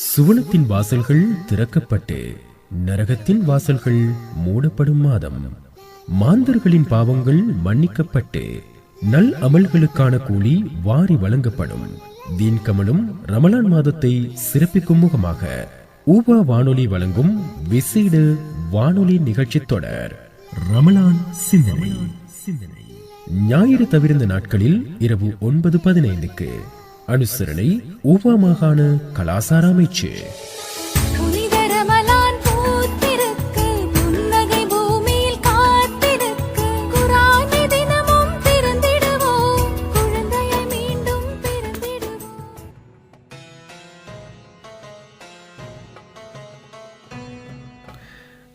சுவனத்தின் வாசல்கள் திறக்கப்பட்டு நரகத்தின் வாசல்கள் மூடப்படும் மாதம். மாந்தர்களின் பாவங்கள் மன்னிக்கப்பட்டு நல் அமல்களுக்கான கூலி வாரி வழங்கப்படும். தீன் கமலும் ரமலான் மாதத்தை சிறப்பிக்கும் முகமாக ஊபா வானொலி வழங்கும் விசேட வானொலி நிகழ்ச்சி தொடர் ரமலான் சிந்தனை. ஞாயிறு தவிர்ந்த நாட்களில் இரவு 9:15 அனுசரணை ஊபா மாகாண கலாசார அமைச்சு.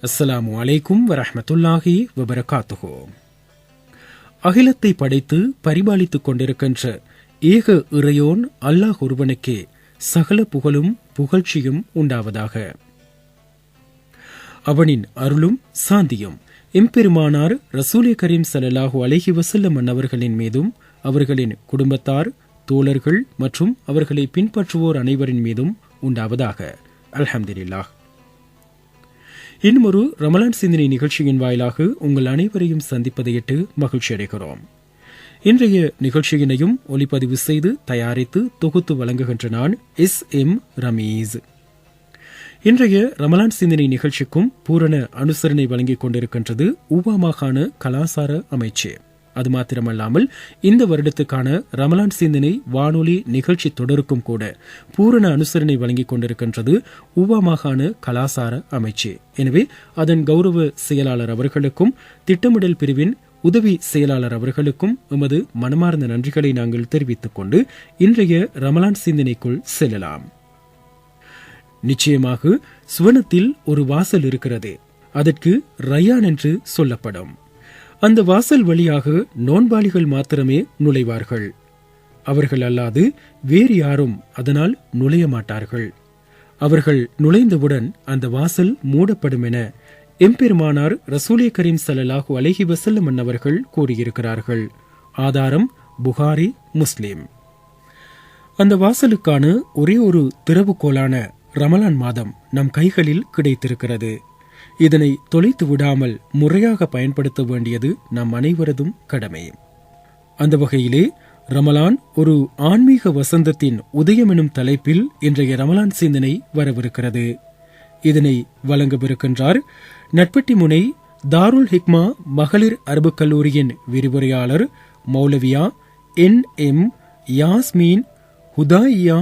அஸ்ஸலாமு அலைக்கும் வரஹ்மத்துல்லாஹி வபரகாத்துஹு. அகிலத்தை படைத்து பரிபாலித்துக் கொண்டிருக்கின்ற ஏக இறையோன் அல்லாஹ் ஒருவனுக்கே சகல புகழும் புகழ்ச்சியும் உண்டாவதாக. அவனின் அருளும் சாந்தியும் எம்பெருமானார் ரசூலே கரீம் ஸல்லல்லாஹு அலைஹி வஸல்லம் அன்னவர்களின் மீதும் அவர்களின் குடும்பத்தார், தோழர்கள் மற்றும் அவர்களை பின்பற்றுவோர் அனைவரின் மீதும் உண்டாவதாக. அல்ஹம்துலில்லாஹ். இன்னும் ஒரு ரமலான் சிந்தனை நிகழ்ச்சியின் வாயிலாக உங்கள் அனைவரையும் சந்திப்பதையிட்டு மகிழ்ச்சி அடைகிறோம். இன்றைய நிகழ்ச்சியினையும் ஒலிப்பதிவு செய்து தயாரித்து தொகுத்து வழங்குகின்ற நான் SM ரமீஸ். இன்றைய ரமலான் சிந்தனை நிகழ்ச்சிக்கும் பூரண அனுசரணை வழங்கிக் கொண்டிருக்கின்றது ஊபா மாகாண கலாசார அமைச்சு. அது மாத்திரமல்லாமல் இந்த வருடத்துக்கான ரமலான் சிந்தனை வானொலி நிகழ்ச்சி தொடருக்கும் கூட பூரண அனுசரணை வழங்கிக் கொண்டிருக்கின்றது ஊபா மாகாண கலாசார அமைச்சு. எனவே அதன் கௌரவ செயலாளர் அவர்களுக்கும் திட்டமிடல் பிரிவின் உதவி செயலாளர் அவர்களுக்கும் எமது மனமார்ந்த நன்றிகளை நாங்கள் தெரிவித்துக் கொண்டு இன்றைய ரமலான் சிந்தனைக்குள் செல்லலாம். நிச்சயமாக சுவனத்தில் ஒரு வாசல் இருக்கிறது. அதற்கு ரய்யான் என்று சொல்லப்படும். அந்த வாசல் வழியாக நோன்பாளிகள் மாத்திரமே நுழைவார்கள். அவர்கள் அல்லாது வேறு யாரும் அதனால் நுழைய மாட்டார்கள். அவர்கள் நுழைந்தவுடன் அந்த வாசல் மூடப்படும் என எம்பெருமானார் ரசூலே கரீம் ஸல்லல்லாஹு அலைஹி வஸல்லம் அன்னவர்கள் கூறியிருக்கிறார்கள். ஆதாரம் புகாரி, முஸ்லிம். அந்த வாசலுக்கான ஒரே ஒரு திறவுகோலான ரமலான் மாதம் நம் கைகளில் கிடைத்திருக்கிறது. இதனை தொலைத்து விடாமல் முறையாக பயன்படுத்த வேண்டியது நம் அனைவரதும் கடமை. அந்த வகையிலே ரமலான் ஒரு ஆன்மீக வசந்தத்தின் உதயம் எனும் தலைப்பில் இன்றைய ரமலான் சிந்தனை வரவிருக்கிறது. இதனை வழங்கவிருக்கின்றார் நட்பட்டி முனை தாருல் ஹிக்மா மகளிர் அரபு கல்லூரியின் விரிவுரையாளர் மௌலவியா NM யாஸ்மீன் ஹுதாயியா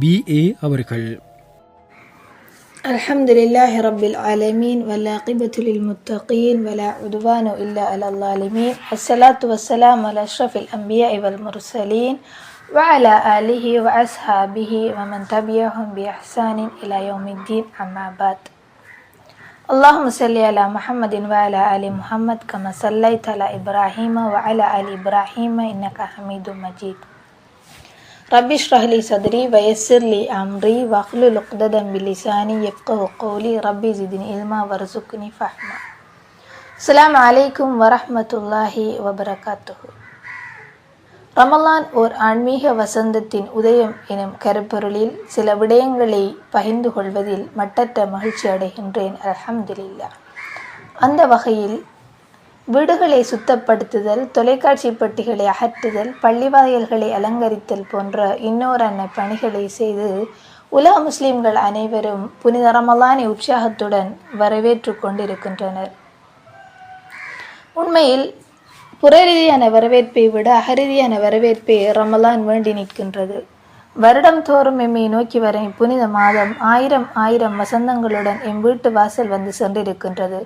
BA அவர்கள். அல்ஹம்துலில்லாஹி ரப்பில் ஆலமீன் வல்லாகிபத்து லில் முத்தகீன் வலா உத்வான இல்லா அலல் ஸாலிமீன். அஸ்ஸலாத்து வஸ்ஸலாமு அலா அஷ்ரஃபில் அன்பியாஇ வல் முர்ஸலீன் வ அலா ஆலிஹி வ அஸ்ஹாபிஹி வ மன் தபிஅஹும் பி இஹ்சானின் இலா யௌமித்தீன். அம்மா பஅத். அல்லாஹும்ம ஸல்லி அலா முஹம்மதின் வ அலா ஆலி முஹம்மத் கமா ஸல்லைத அலா இப்ராஹீம வ அலா ஆலி இப்ராஹீம இன்னக ஹமீதும் மஜீத். ரப்பி ஷ்ரஹ் லி சத்ரி வ யஸ்ஸிர் லி அம்ரி வஹ்லுல் உக்ததம் மின் லிசானி யஃப்கஹு கௌலி ரப்பி ஸித்னி இல்மா வர்ஸுக்னி ஃபஹ்மா. அஸ்ஸலாமு அலைக்கும் வரஹ்மத்துல்லாஹி வபரகாத்துஹு. ரமலான் ஓர் ஆன்மீக வசந்தத்தின் உதயம் எனும் கருப்பொருளில் சில விடயங்களை பகிர்ந்து கொள்வதில் மட்டற்ற மகிழ்ச்சி அடைகின்றேன். அல்ஹம்துலில்லாஹ். அந்த வகையில் வீடுகளை சுத்தப்படுத்துதல், தொலைக்காட்சி பெட்டிகளை அகற்றுதல், பள்ளிவாயல்களை அலங்கரித்தல் போன்ற இன்னோரன்ன பணிகளை செய்து உலக முஸ்லிம்கள் அனைவரும் புனித ரமலானை உற்சாகத்துடன் வரவேற்று கொண்டிருக்கின்றனர். உண்மையில் புறரீதியான வரவேற்பை விட அகரீதியான வரவேற்பை ரமலான் வேண்டி நிற்கின்றது. வருடம் தோறும் எம்மை நோக்கி வரும் புனித மாதம் ஆயிரம் வசந்தங்களுடன் எம் வீட்டு வாசல் வந்து சென்றிருக்கின்றது.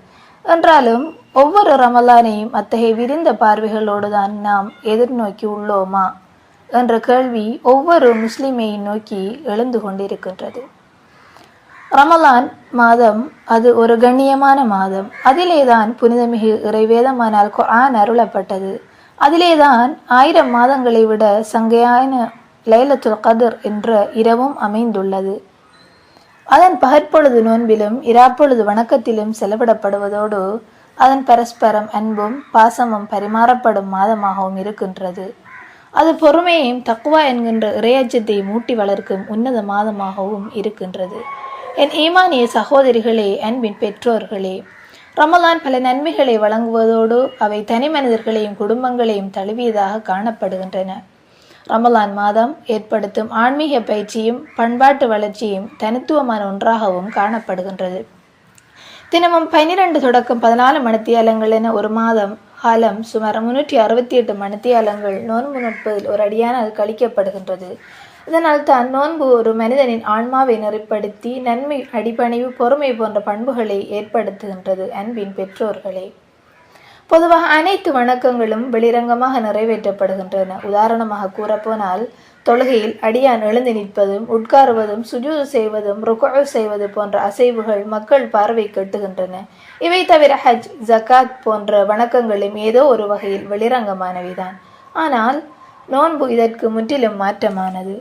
என்றாலும் ஒவ்வொரு ரமலானையும் அத்தகைய விரிந்த பார்வைகளோடு தான் நாம் எதிர்நோக்கி உள்ளோமா என்ற கேள்வி ஒவ்வொரு முஸ்லிமையும் நோக்கி எழுந்து கொண்டிருக்கின்றது. ரமலான் மாதம் அது ஒரு கண்ணியமான மாதம். அதிலேதான் புனிதமிகு இறைவேதமான அல் குர்ஆன் அருளப்பட்டது. அதிலேதான் 1000 மாதங்களை விட சங்கையான லைலத்துல் கத்ர் என்ற இரவும் அமைந்துள்ளது. அதன் பகற்பொழுது நோன்பிலும் இராப்பொழுது வணக்கத்திலும் செலவிடப்படுவதோடு அதன் பரஸ்பரம் அன்பும் பாசமும் பரிமாறப்படும் மாதமாகவும் இருக்கின்றது. அது பொறுமையையும் தக்வா என்கின்ற இறையச்சத்தை மூட்டி வளர்க்கும் உன்னத மாதமாகவும் இருக்கின்றது. என் ஈமானிய சகோதரிகளே, அன்பின் பெற்றோர்களே, ரமலான் பல நன்மைகளை வழங்குவதோடு அவை தனி மனிதர்களையும் குடும்பங்களையும் தழுவியதாக காணப்படுகின்றன. ரமலான் மாதம் ஏற்படுத்தும் ஆன்மீக பயிற்சியும் பண்பாட்டு வளர்ச்சியும் தனித்துவமான ஒன்றாகவும் காணப்படுகின்றது. தினமும் 12 தொடக்கம் 14 மணித்தியாலங்கள் என ஒரு மாதம் காலம் சுமார் 368 மணித்தியாலங்கள் நோன்பு நோட்பதில் ஒரு அடியானால் கழிக்கப்படுகின்றது. இதனால் தான் நோன்பு ஒரு மனிதனின் ஆன்மாவை நெறிப்படுத்தி நன்மை, அடிபணிவு, பொறுமை போன்ற பண்புகளை ஏற்படுத்துகின்றது. அன்பின் பெற்றோர்களே, பொதுவாக அனைத்து வணக்கங்களும் வெளிரங்கமாக நிறைவேற்றப்படுகின்றன. உதாரணமாக கூறப்போனால், தொழுகையில் அடியான் எழுந்து நிற்பதும், உட்காருவதும், சுஜூது செய்வதும், ருக்குஉ செய்வது போன்ற அசைவுகள் மக்கள் பார்வை கட்டுகின்றன. இவை தவிர ஹஜ், ஜக்காத் போன்ற வணக்கங்களும் ஏதோ ஒரு வகையில் வெளிரங்கமானவைதான். ஆனால் நோன்பு இதற்கு முற்றிலும் மாற்றமானது.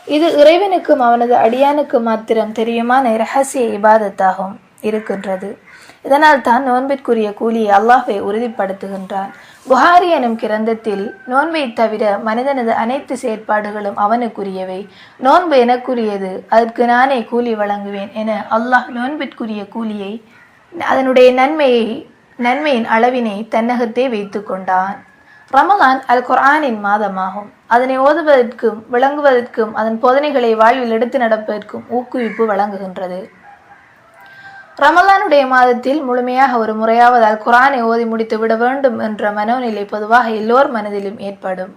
இது இறைவனுக்கும் அவனது அடியானுக்கு மாத்திரம் தெரியுமான இரகசிய இபாதத்தாகவும் இருக்கின்றது. இதனால் தான் நோன்பிற்குரிய கூலியை அல்லாஹ்வை உறுதிப்படுத்துகின்றான். புகாரி எனும் கிரந்தத்தில், நோன்பை தவிர மனிதனது அனைத்து செயற்பாடுகளும் அவனுக்குரியவை, நோன்பு எனக்குரியது, அதற்கு நானே கூலி வழங்குவேன் என அல்லாஹ் நோன்பிற்குரிய கூலியை, அதனுடைய நன்மையின் அளவினை தன்னகத்தே வைத்து கொண்டான். ரமலான் அல் குர்ஆனின் மாதமாகும். அதனை ஓதுவதற்கும் விளங்குவதற்கும் அதன் போதனைகளை வாழ்வில் எடுத்து நடப்பதற்கும் ஊக்குவிப்பு வழங்குகின்றது. ரமலானுடைய மாதத்தில் முழுமையாக ஒரு முறையாவது அல் குர்ஆனை ஓதி முடித்து விட வேண்டும் என்ற மனோநிலை பொதுவாக எல்லோர் மனதிலும் ஏற்படும்.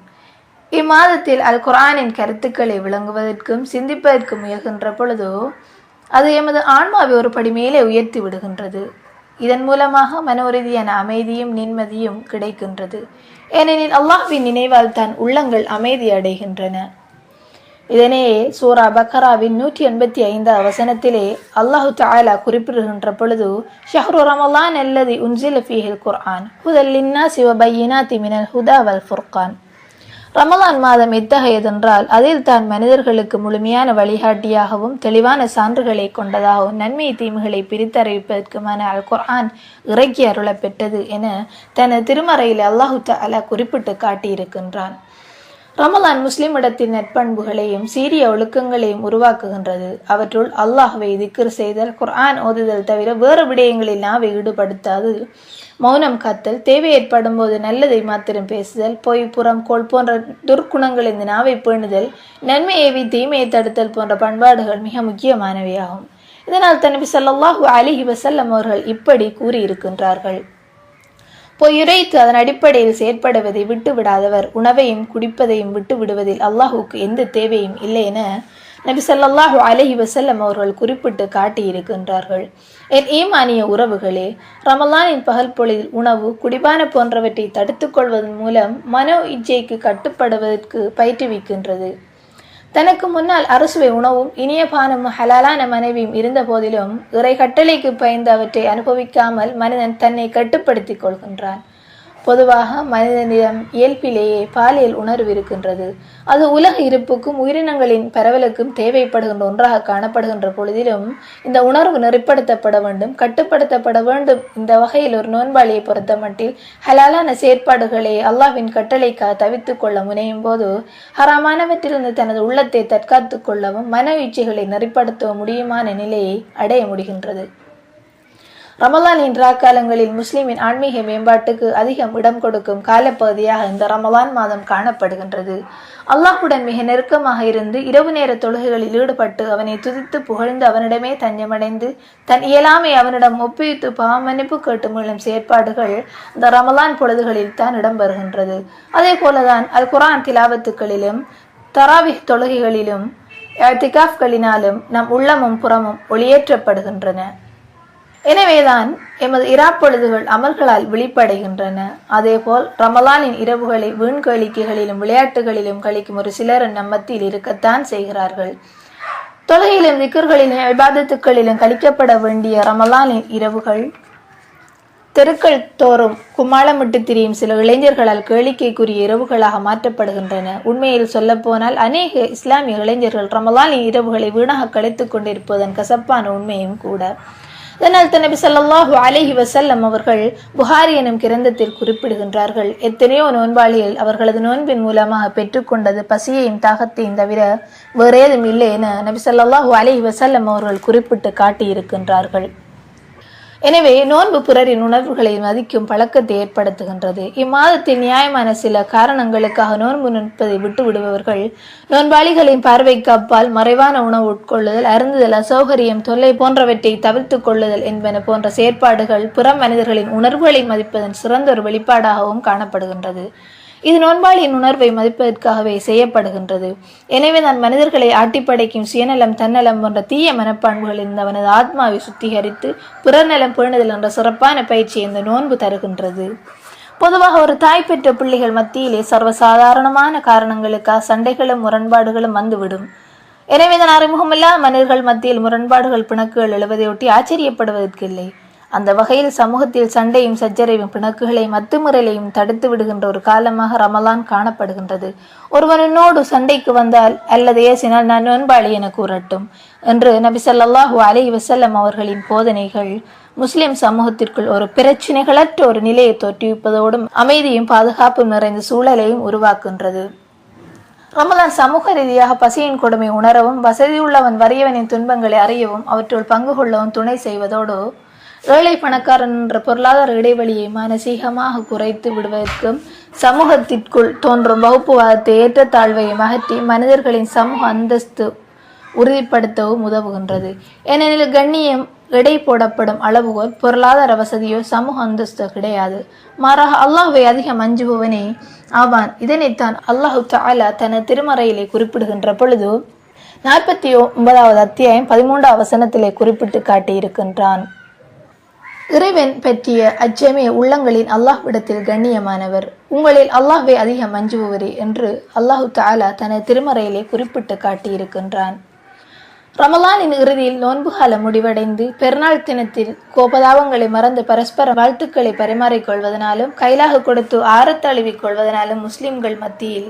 இம்மாதத்தில் அல் குர்ஆனின் கருத்துக்களை விளங்குவதற்கும் சிந்திப்பதற்கும் முயல்கின்ற பொழுதோ அது எமது ஆன்மாவை ஒரு படி மேலே உயர்த்தி விடுகின்றது. இதன் மூலமாக மனோரீதியான அமைதியும் நிம்மதியும் கிடைக்கின்றது. ஏனெனில் அல்லாஹ்வின் நினைவால் தான் உள்ளங்கள் அமைதி அடைகின்றன. இதனையே சூரா பக்கராவின் 185 வசனத்திலே அல்லாஹு தஆலா குறிப்பிடுகின்ற பொழுது, ஷஹ்ரு ரமலான் அல்லதி உன்சில ஃபீஹில் குர்ஆன் ஹுதல் லின்னாஸி வ பய்யினாத்தி மினல் ஹுதா வல் ஃபுர்கான். ரமலான் மாதம் எத்தகையதென்றால் அதில் தான் மனிதர்களுக்கு முழுமையான வழிகாட்டியாகவும் தெளிவான சான்றுகளை கொண்டதாகவும் நன்மை தீமைகளை பிரித்தறிவிப்பதற்குமான அல் குர்ஆன் இறக்கி அருளப் பெற்றது என தனது திருமறையில் அல்லாஹு தஆலா குறிப்பிட்டு காட்டியிருக்கின்றான். ரமலான் முஸ்லிமிடத்தின் நற்பண்புகளையும் சீரிய ஒழுக்கங்களையும் உருவாக்குகின்றது. அவற்றுள் அல்லாஹ்வை திக்ர் செய்தல், குர்ஆன் ஓதுதல் தவிர வேறு விடயங்களில் நாவை ஈடுபடுத்தாது, மௌனம் காத்தல், தேவை ஏற்படும் போது நல்லதை மாத்திரம் பேசுதல், பொய், புறம், கோள் போன்ற துர்க்குணங்கள் இந்த நாவை பேணுதல், நன்மை ஏவி தீமையை தடுத்தல் போன்ற பண்பாடுகள் மிக முக்கியமானவையாகும். இதனால் நபி ஸல்லல்லாஹு அலைஹி வஸல்லம் அவர்கள் இப்படி கூறியிருக்கின்றார்கள்: பொய்யுரைத்து அதன் அடிப்படையில் செயற்படுவதை விட்டு விடாதவர் உணவையும் குடிப்பதையும் விட்டு விடுவதில் அல்லாஹுக்கு எந்த தேவையும் இல்லை என நபி ஸல்லல்லாஹு அலைஹி வஸல்லம் அவர்கள் குறிப்பிட்டு காட்டியிருக்கின்றார்கள். என் ஈமானிய உறவுகளே, ரமலானின் பகல் பொழுதில் உணவு, குடிபான போன்றவற்றை தடுத்துக் கொள்வதன் மூலம் மனோ இச்சைக்கு கட்டுப்படுவதற்கு பயிற்றுவிக்கின்றது. தனக்கு முன்னால் அறுசுவை உணவும் இனிய பானமும் ஹலாலான மனைவியும் இருந்த போதிலும் இறை கட்டளைக்கு பயந்து அவற்றை அனுபவிக்காமல் மனிதன் தன்னை கட்டுப்படுத்திக் கொள்கின்றான். பொதுவாக மனிதனிடம் இயல்பிலேயே பாலியல் உணர்வு இருக்கின்றது. அது உலக இருப்புக்கும் உயிரினங்களின் பரவலுக்கும் தேவைப்படுகின்ற ஒன்றாக காணப்படுகின்ற பொழுதிலும் இந்த உணர்வு நெறிப்படுத்தப்பட வேண்டும், கட்டுப்படுத்தப்பட வேண்டும். இந்த வகையில் ஒரு நோன்பாளியை பொறுத்த மட்டில் ஹலாலான செயற்பாடுகளை அல்லாஹ்வின் கட்டளைக்காக தவித்துக் கொள்ள முனையும் போது ஹராமானவற்றிலிருந்து தனது உள்ளத்தை தற்காத்து கொள்ளவும் மன இச்சைகளை நெறிப்படுத்தவும் முடியுமான நிலையை அடைய முடிகின்றது. ரமலானின் ராக்காலங்களில் முஸ்லிமின் ஆன்மீக மேம்பாட்டுக்கு அதிகம் இடம் கொடுக்கும் காலப்பகுதியாக இந்த ரமலான் மாதம் காணப்படுகின்றது. அல்லாஹுடன் மிக நெருக்கமாக இருந்து இரவு நேர தொழுகைகளில் ஈடுபட்டு அவனை துதித்து புகழ்ந்து அவனிடமே தஞ்சமடைந்து தன் இயலாமை அவனிடம் ஒப்புவித்து பாவமன்னிப்பு கேட்டு மீளும் செயற்பாடுகள் இந்த ரமலான் பொழுதுகளில் தான் இடம்பெறுகின்றது. அதே போலதான் அல் குர்ஆன் திலாவத்துக்களிலும் தராவிஹ் தொழுகைகளிலும் இஅ்திகாஃப்களினாலும் நம் உள்ளமும் புறமும் ஒளியேற்றப்படுகின்றன. எனவேதான் எமது இராப்பொழுதுகள் அமல்களால் விழிப்படைகின்றன. அதேபோல் ரமலானின் இரவுகளை வீண் கேளிக்கைகளிலும் விளையாட்டுகளிலும் கழிக்கும் ஒரு சிலர் நம் மத்தியில் இருக்கத்தான் செய்கிறார்கள். தொழுகையிலும் திக்ர்களிலும் இபாதத்துக்களிலும் கழிக்கப்பட வேண்டிய ரமலானின் இரவுகள் தெருக்கள் தோறும் கும்மாளமிட்டு திரியும் சில இளைஞர்களால் கேளிக்கைக்குரிய இரவுகளாக மாற்றப்படுகின்றன. உண்மையில் சொல்லப்போனால் அநேக இஸ்லாமிய இளைஞர்கள் ரமலானின் இரவுகளை வீணாக கழித்துக் கொண்டிருப்பதன் கசப்பான உண்மையும் கூட. இதனால் நபி ஸல்லல்லாஹு அலைஹி வஸல்லம் அவர்கள் புகாரி எனும் கிரந்தத்தில் குறிப்பிடுகின்றார்கள், எத்தனையோ நோன்பாளிகள் அவர்களது நோன்பின் மூலமாக பெற்றுக்கொண்டது பசியையும் தாகத்தையும் தவிர வேறேதும் இல்லை என நபி ஸல்லல்லாஹு அலைஹி வஸல்லம் அவர்கள் குறிப்பிட்டு காட்டியிருக்கின்றார்கள். எனவே நோன்பு பிறரின் உணர்வுகளை மதிக்கும் பழக்கத்தை ஏற்படுத்துகின்றது. இம்மாதத்தில் நியாயமான சில காரணங்களுக்காக நோன்பு நிற்பதை விட்டு விடுபவர்கள் நோன்பாளிகளின் பார்வைக்கு அப்பால் மறைவான உணவு உட்கொள்ளுதல், அருந்துதல், அசௌகரியம், தொல்லை போன்றவற்றை தவிர்த்துக் கொள்ளுதல் என்பன போன்ற செயற்பாடுகள் புற மனிதர்களின் உணர்வுகளை மதிப்பதன் சிறந்த ஒரு வெளிப்பாடாகவும் காணப்படுகின்றது. இது நோன்பாளியின் உணர்வை மதிப்பதற்காகவே செய்யப்படுகின்றது. எனவே தான் மனிதர்களை ஆட்டிப்படைக்கும் சுயநலம், தன்னலம் போன்ற தீய மனப்பான்புகள் இந்த அவனது ஆத்மாவை சுத்திகரித்து பிறநலம் பேணுதல் என்ற சிறப்பான பயிற்சியை இந்த நோன்பு தருகின்றது. பொதுவாக ஒரு தாய் பெற்ற பிள்ளைகள் மத்தியிலே சர்வசாதாரணமான காரணங்களுக்காக சண்டைகளும் முரண்பாடுகளும் வந்துவிடும். எனவே தான் அறிமுகமில்லா மனிதர்கள் மத்தியில் முரண்பாடுகள், பிணக்குகள் எழுவதையொட்டி ஆச்சரியப்படுவதற்கில்லை. அந்த வகையில் சமூகத்தில் சண்டையும் சச்சரவையும் பிணக்குகளையும் அத்துமுறையையும் தடுத்து விடுகின்ற ஒரு காலமாக ரமலான் காணப்படுகின்றது. ஒருவனோடு சண்டைக்கு வந்தால் அல்லது ஏசினால் நான் நோன்பாளி என கூறட்டும் என்று நபி ஸல்லல்லாஹு அலைஹி வஸல்லம் அவர்களின் போதனைகள் முஸ்லிம் சமூகத்திற்குள் ஒரு பிரச்சினைகளற்ற ஒரு நிலையை தோற்றுவிப்பதோடும் அமைதியும் பாதுகாப்பும் நிறைந்த சூழலையும் உருவாக்குகின்றது. ரமலான் சமூக ரீதியாக பசியின் கொடுமை உணரவும், வசதியுள்ளவன் வறியவனின் துன்பங்களை அறியவும், அவற்றுள் பங்கு கொள்ளவும் துணை செய்வதோடு ஏழை பணக்காரன் என்ற பொருளாதார இடைவெளியை மானசீகமாக குறைத்து விடுவதற்கும், சமூகத்திற்குள் தோன்றும் வகுப்புவாதத்தை, ஏற்றத்தாழ்வையும் அகற்றி மனிதர்களின் சமூக அந்தஸ்து உறுதிப்படுத்தவும் உதவுகின்றது. ஏனெனில் கண்ணியம் எடை போடப்படும் அளவுகோல் பொருளாதார வசதியோ சமூக அந்தஸ்தோ கிடையாது. மாறாக அல்லாஹ்வை அதிகம் அஞ்சுபவனே ஆவான். இதனைத்தான் அல்லாஹு தஆலா தனது திருமறையிலே குறிப்பிடுகின்ற பொழுது 49வது அத்தியாயம் 13வது வசனத்திலே குறிப்பிட்டு காட்டியிருக்கின்றான். இறைவன் பற்றிய அச்சமே உள்ளங்களின் அல்லாஹ்விடத்தில் கண்ணியமானவர், உங்களில் அல்லாஹ்வை அதிகம் அஞ்சுபவரே என்று அல்லாஹு தஆலா தனது திருமறையிலே குறிப்பிட்டு காட்டியிருக்கின்றான். ரமலானின் இறுதியில் நோன்பு காலம் முடிவடைந்து பெருநாள் தினத்தில் கோபதாபங்களை மறந்து பரஸ்பர வாழ்த்துக்களை பரிமாறிக்கொள்வதனாலும் கைலாக கொடுத்து ஆரத்தழுவிக் கொள்வதனாலும் முஸ்லிம்கள் மத்தியில்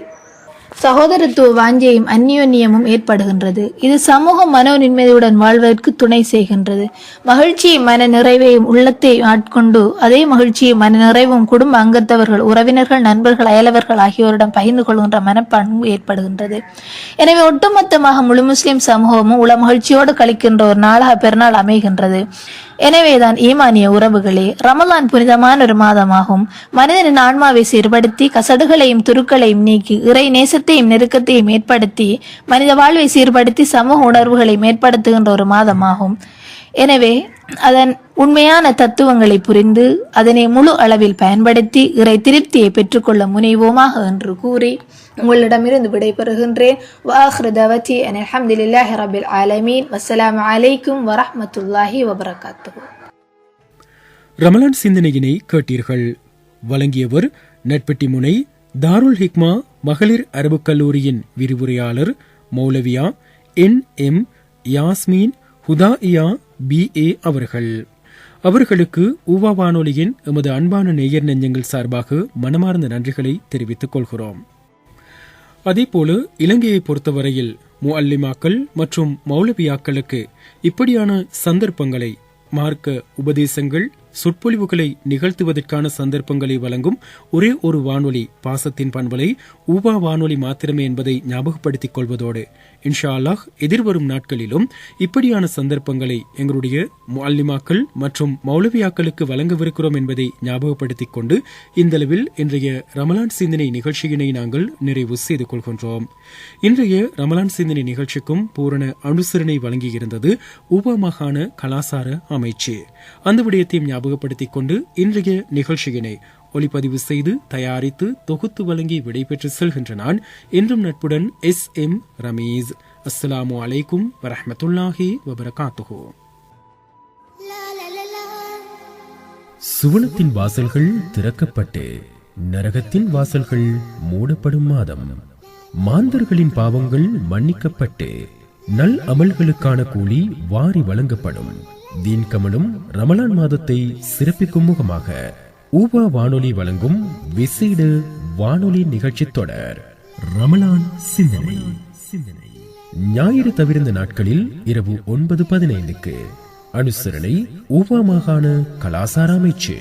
சகோதரத்துவ வாஞ்சையும் அந்யோன்யமும் ஏற்படுகின்றது. இது சமூக மனோ நிம்மதியுடன் வாழ்வதற்கு துணை செய்கின்றது. மகிழ்ச்சியும் மன நிறைவையும் உள்ளத்தை ஆட்கொண்டு அதே மகிழ்ச்சியும் மன நிறைவும் குடும்ப அங்கத்தவர்கள், உறவினர்கள், நண்பர்கள், அயலவர்கள் ஆகியோரிடம் பகிர்ந்து கொள்கின்ற மனப்பான்மை ஏற்படுகின்றது. எனவே ஒட்டுமொத்தமாக முழு முஸ்லிம் சமூகமும் உள மகிழ்ச்சியோடு கழிக்கின்ற ஒரு நாளாக பெருநாள் அமைகின்றது. எனவேதான் ஈமானிய உறவுகளே, ரமலான் புனிதமான ஒரு மாதமாகும். மனிதனின் ஆன்மாவை சீர்படுத்தி கசடுகளையும் துருக்களையும் நீக்கி இறை நேசத்தையும் நெருக்கத்தையும் ஏற்படுத்தி மனித வாழ்வை சீர்படுத்தி சமூக உணர்வுகளை மேற்படுத்துகின்ற ஒரு மாதமாகும். எனவே அதன் உண்மையான தத்துவங்களை புரிந்து அதனை முழு அளவில் பயன்படுத்தி இறை திருப்தியை பெற்றுக்கொள்ள முனைவோமாக என்று கூறி உங்களிடமிருந்து விடைபெறுகின்றேன். வாஹிரு தஅவதி அனில் ஹம்துலில்லாஹி ரப்பில் ஆலமீன். வஸ்ஸலாமு அலைக்கும் வரஹ்மத்துல்லாஹி வபரகாத்துஹு. ரமலான் சிந்தனையினை கேட்டீர்கள். வழங்கியவர் நட்பெட்டி முனை தாருல் ஹிக்மா மகளிர் அரபுக் கல்லூரியின் விரிவுரையாளர் மௌலவியா NM யாஸ்மீன் ஹுதாஇயா BA அவர்கள். அவர்களுக்கு ஊவா வானொலியின் எமது அன்பான நேயர் நெஞ்சங்கள் சார்பாக மனமார்ந்த நன்றிகளை தெரிவித்துக் கொள்கிறோம். அதேபோல இலங்கையை பொறுத்தவரையில் முஅல்லிமாக்கள் மற்றும் மௌலவியாக்களுக்கு இப்படியான சந்தர்ப்பங்களை, மார்க்க உபதேசங்கள், சொற்பொழிவுகளை நிகழ்த்துவதற்கான சந்தர்ப்பங்களை வழங்கும் ஒரே ஒரு வானொலி பாசத்தின் பண்பலை ஊவா வானொலி மாத்திரமே என்பதை ஞாபகப்படுத்திக் கொள்வதோடு இன்ஷா அல்லாஹ் எதிர்வரும் நாட்களிலும் இப்படியான சந்தர்ப்பங்களை எங்களுடைய முஅல்லிமாக்கள் மற்றும் மௌலவியாக்களுக்கு வழங்கவிருக்கிறோம் என்பதை ஞாபகப்படுத்திக் கொண்டு இந்தளவில் இன்றைய ரமலான் சிந்தனை நிகழ்ச்சியினை நாங்கள் நிறைவு செய்து கொள்கின்றோம். இன்றைய ரமலான் சிந்தனை நிகழ்ச்சிக்கும் பூரண அனுசரணை வழங்கியிருந்தது ஊவா மாகாண கலாசார அமைச்சு. அந்த விடயத்தையும் ஞாபகப்படுத்திக் கொண்டு இன்றைய நிகழ்ச்சியினை ஒளிப்பதிவு செய்து தயாரித்து தொகுத்து வழங்கி விடைபெற்று செல்கின்ற நான் என்றும் நட்புடன் SM ரமீஸ். அஸ்ஸலாமு அலைக்கும் வரஹ்மத்துல்லாஹி வபரகாத்துஹு. சுவனத்தின் வாசல்கள் திறக்கப்பட்டு நரகத்தின் வாசல்கள் மூடப்படும் மாதம். மாந்தர்களின் பாவங்கள் மன்னிக்கப்பட்டு நல் அமல்களுக்கான கூலி வாரி வழங்கப்படும். தீன் கமலும் ரமலான் மாதத்தை சிறப்பிக்கும் முகமாக ஊவா வானொலி வழங்கும் விசேட வானொலி நிகழ்ச்சி தொடர் ரமலான் சிந்தனை. ஞாயிறு தவிர்ந்த நாட்களில் இரவு 9:15 அனுசரணை ஊவா மாகாண கலாசார அமைச்சு.